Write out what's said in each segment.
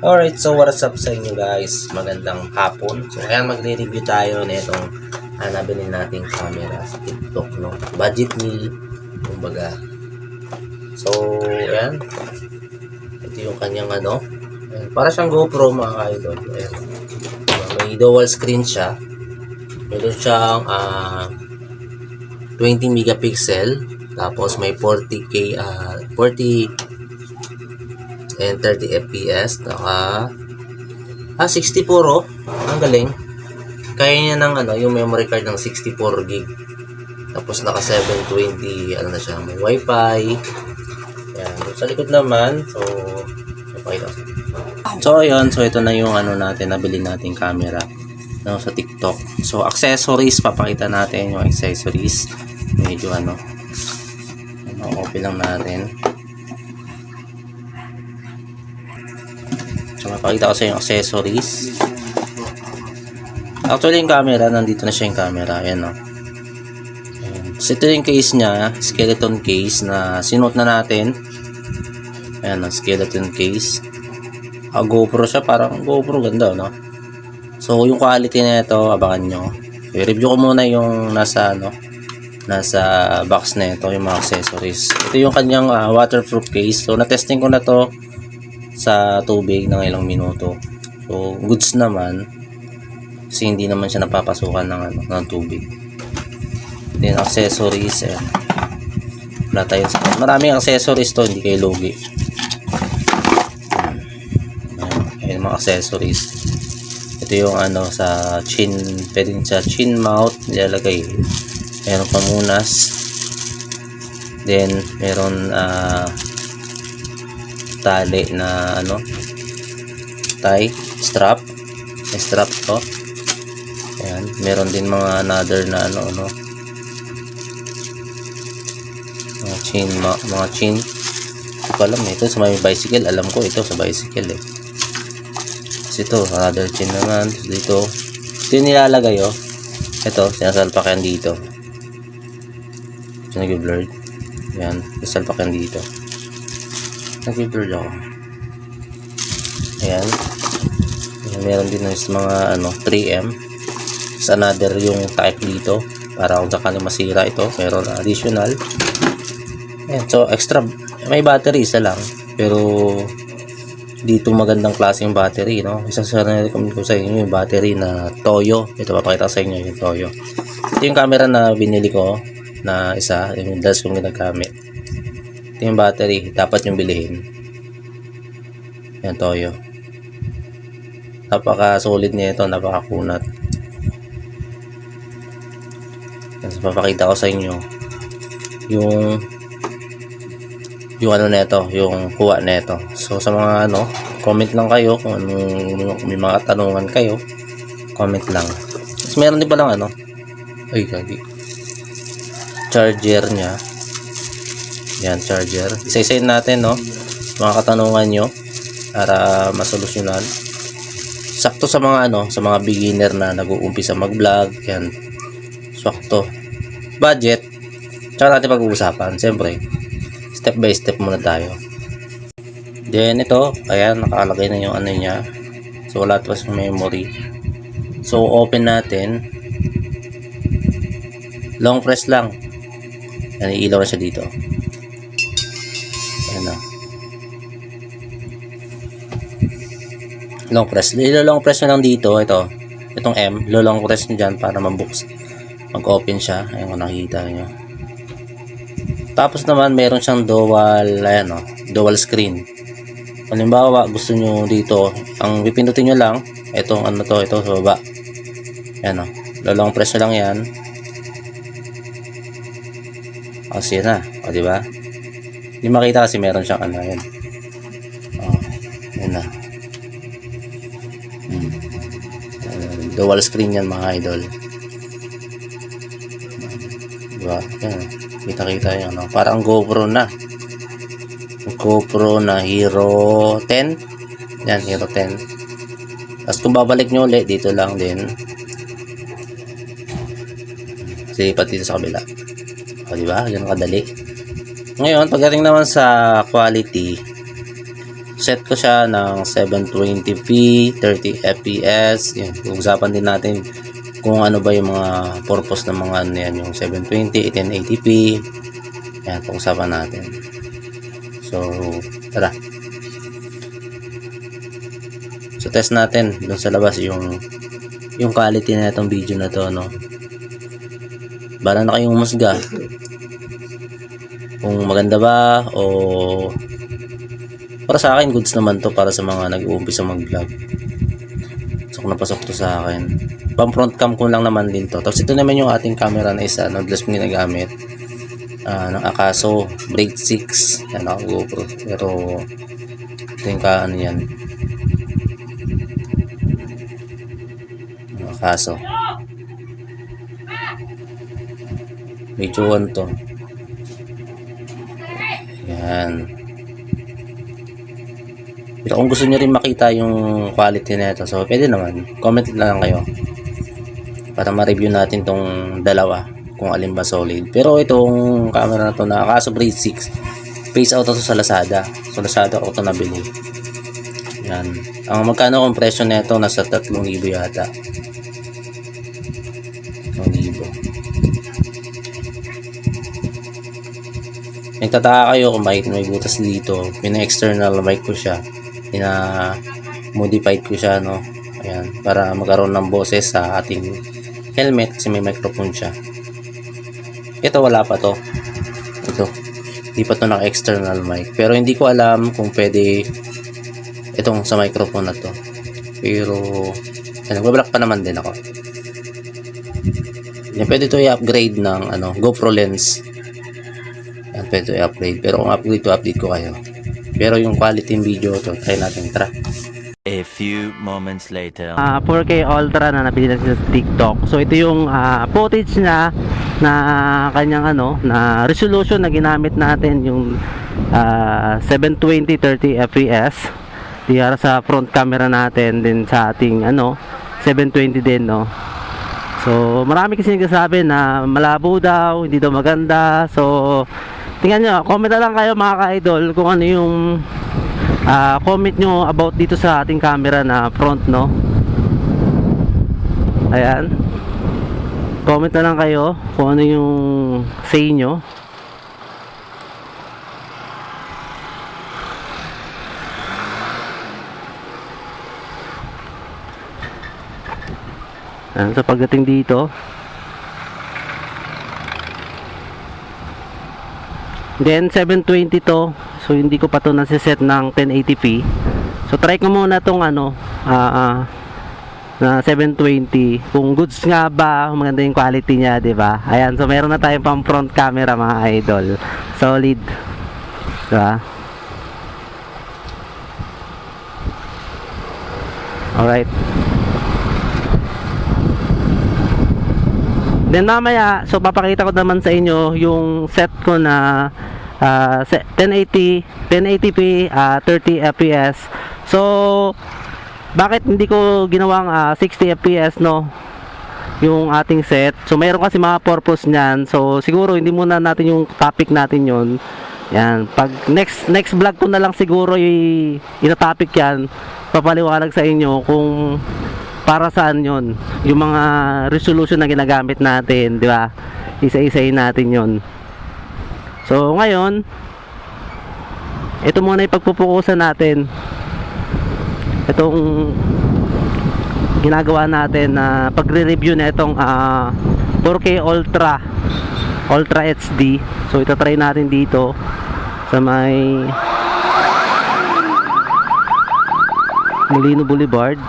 Alright, so what's up sa inyo guys? Magandang hapon. So ayan, magre-review tayo nitong nabili nating camera sa TikTok, no? Budget meal, kumbaga. So ayan, ito yung kanyang ano. Ayan, para siyang GoPro mga idol. Ayan. May dual screen siya. Meron siyang 20 megapixel. Tapos may 40k 40 and 30 fps. 64 oh. Ang galing. Kaya niya ng ano, yung memory card ng 64 gig. Tapos naka 720 ano na siya, may wifi. Yan. Sa likod naman, so ayun, so ito na yung ano natin, nabili nating camera no, sa TikTok. So accessories, papakita natin yung accessories. Medyo ano, open lang natin. So mapakita ko sa yung accessories. Actually yung camera, nandito na siya yung camera. Ayan o. So ito yung case niya, skeleton case na sinuot na natin. Ayan o, skeleton case. GoPro siya, parang GoPro, ganda no. So yung quality na ito, abangan nyo. I-review ko muna yung nasa ano, nasa box na ito, yung mga accessories. Ito yung kanyang waterproof case. So na-testing ko na to sa tubig ng ilang minuto. So goods naman kasi hindi naman siya napapasukan ng ano, ng tubig. Then accessories, ayan. Wala tayo sa maraming accessories to, hindi kayo lugi. Ayan mga accessories. Ito yung ano sa chin, pwedeng sa chin mount nilalagay. Meron pamunas. Then meron tali na ano, tie strap, may strap to. Ayan, meron din mga another na ano mga chain. Hindi ko alam ito sa may bicycle, alam ko ito sa bicycle eh. Kasi ito another chain naman dito. Ito yung nilalagay oh. Ito sinasalpakan dito. Ito nag-blurred. Ayan, sinasalpakan dito. Nag-blurred ako. Ayan. Meron din ng mga ano 3M. Sa another yung type dito para kung sakali masira ito, meron additional. Ayan, so extra may battery isa lang, pero dito magandang klase yung battery, no? Isa sa na-recommend ko sa inyo yung battery na Toyo. Ito papakita sa inyo yung Toyo. Ito yung camera na binili ko na isa, yung das kong ginagamit. Ito yung battery, dapat yung bilihin. Yan Toyo. Napaka solid nito, napaka kunat. Tapos papakita ko sa inyo yung ano nito, yung kuha nito. So sa mga ano, comment lang kayo kung anong, may mga tanungan kayo, comment lang. Tapos meron din palang ano, ay gagi, charger nya. Yan, charger. Isa-isayin natin no, mga katanungan nyo para masolusyonan. Sakto sa mga ano, sa mga beginner na nag-uumpisa mag-vlog. Yan, sakto. Budget, tsaka natin pag-uusapan. Siyempre, step by step muna tayo. Then ito, ayan, nakalagay na yung ano niya. So wala pa sa memory. So open natin. Long press lang. Yan, iilaw na siya dito. Ayan na. Long press. Long press na lang dito. Itong M. Long press nyo dyan para mag-open siya. Ayan kung nakikita nyo. Tapos naman meron siyang dual screen. Halimbawa gusto nyo dito, ang pipindutin nyo lang itong ano to, ito sa baba. Ayan o, long press nyo lang yan. Kasi na, o diba? Hindi makita kasi meron siyang ano, yan. O, yan na. Dual screen yan mga idol. Diba? Yan. Kita-kita yan, no? Parang GoPro na. GoPro na Hero 10. Yan, Hero 10. Tapos kung babalik nyo ulit, dito lang din. Silipat dito sa kabila. O, diba? Yan kadali. Ngayon, pagdating naman sa quality, set ko siya ng 720p 30 fps. Yan, usapan din natin kung ano ba yung mga purpose ng mga ano yan, yung 720 1080p. Yan, pag-usapan natin. So tara, so test natin dun sa labas yung quality na itong video na to, no? Bala na kayong umusga kung maganda ba, o para sa akin goods naman to para sa mga nag-uumpisa mag-vlog. So kung napasok to sa akin, pang front cam ko lang naman din to. Tapos ito naman yung ating camera na isa, nodless kong ginagamit, ng Akaso Blade 6. Yan, ako GoPro, pero ito yung ano yan, Akaso medyo 1 to. Yan. Pero kung gusto nyo rin makita yung quality na ito, so pwede naman, comment lang kayo para ma-review natin tong dalawa kung alin ba solid. Pero itong camera na to na Akaso Blade 6, face out to sa Lazada. So Lazada ako to nabili. Yan. Ang magkano compression na ito, nasa 3,000 yata. 3,000. Nagtataka kayo kung bakit may butas dito. Pina-external mic ko siya. Pina-modified ko siya, no? Ayan, para magkaroon ng boses sa ating helmet kasi may microphone siya. Ito wala pa to. Ito. Hindi pa to naka-external mic. Pero hindi ko alam kung pwede itong sa microphone na to. Pero nagbablock pa naman din ako. Yan, pwede to i-upgrade ng GoPro lens. Yan, pwede to i-upgrade. Pero kung update ko kayo. Pero yung quality ng video to, try natin. Tara. A few moments later. 4K Ultra na nabili natin sa TikTok. So ito yung footage na kanyang na resolution na ginamit natin, yung 720 30 fps. Diyan sa front camera natin, din sa ating 720 din, no. So marami kasi nagsasabi na malabo daw, hindi daw maganda. So tingnan nyo, comment na lang kayo mga ka-idol kung ano yung comment nyo about dito sa ating camera na front, no. Ayan, comment na lang kayo kung ano yung say nyo. Ayan, so pagdating dito, then 720 to, so hindi ko pa to nasiset ng 1080p. So try ko muna tong na 720 kung goods nga ba, maganda yung quality niya, di ba? Ayan, so meron na tayong pang front camera mga idol, solid, di ba? Alright, then mamaya, so papakita ko naman sa inyo yung set ko na 1080p 30 fps. So bakit hindi ko ginawang 60 fps, no, yung ating set? So mayroon kasi mga purpose niyan. So siguro hindi muna natin yung topic natin yon. Yan, pag next vlog ko na lang siguro ina-topic yan, papaliwanag sa inyo kung para saan yon, yung mga resolution na ginagamit natin, di ba? Isa-isahin natin yon. So ngayon, ito muna yung pagpupukusan natin, itong ginagawa natin na pagre-review na itong 4K Ultra HD. So ito try natin dito sa may Molino Boulevard.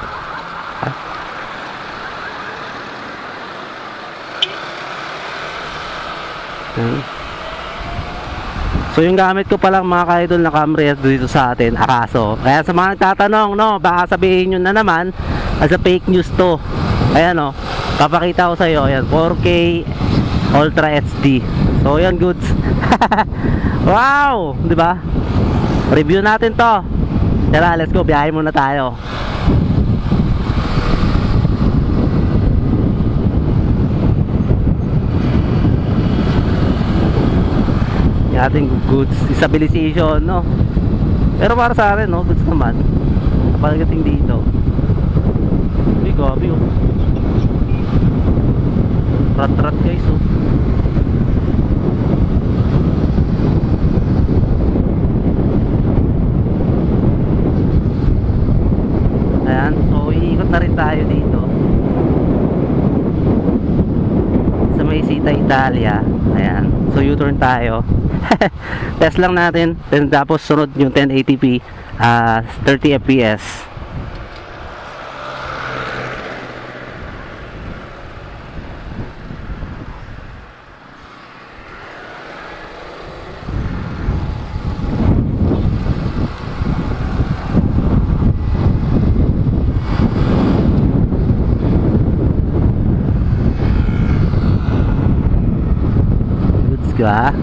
So yung gamit ko palang mga ka-idol na camera dito sa atin, Akaso. Kaya sa mga nagtatanong, no, baka sabihin nyo na naman as a fake news to. Ayan, no, papakita ko sa iyo, ayan, 4K Ultra HD. So yan, goods. Wow, di ba? Review natin to. Tara, let's go, biyahe muna tayo. Yung ating goods stabilization, no. Pero para sa akin, no, goods naman. Pagdating dito. Uy, gabi, oh. Rat-rat, guys, oh. Ayan, so iikot na rin tayo dito sa may Sita Italia. Ayan, so U-turn tayo. Test lang natin, then tapos sunod yung 1080p 30 fps. Goods ka?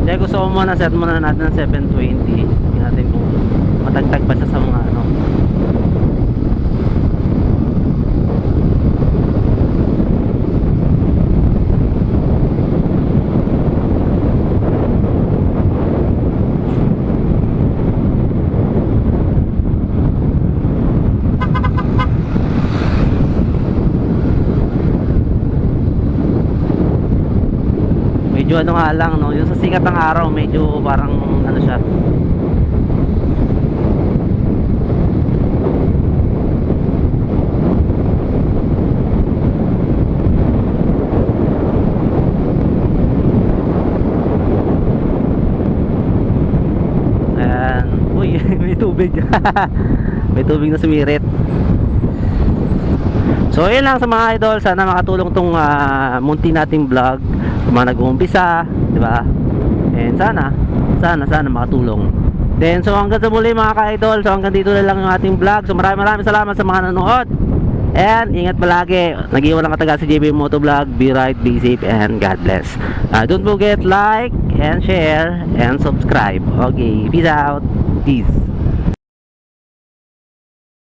Kaya gusto ko muna set muna natin ng 720. Tingnan natin kung matagtag pa siya sa mga ano. Medyo ano nga lang, no, yung sa sikat ng araw medyo parang ano siya. Ayan, uy, may tubig. May tubig na sumirit. So yun lang sa mga idol, sana makatulong tong munti nating vlog sa mga nag-uumpisa, di ba? And sana makatulong. Then so hanggang sa muli mga ka-idol, so hanggang dito na lang yung ating vlog. So maraming salamat sa mga nanonood. And ingat palagi. Nag-iwan lang katagal si JB Motovlog. Be right, be safe, and God bless. Don't forget like and share and subscribe. Okay, peace out. Peace.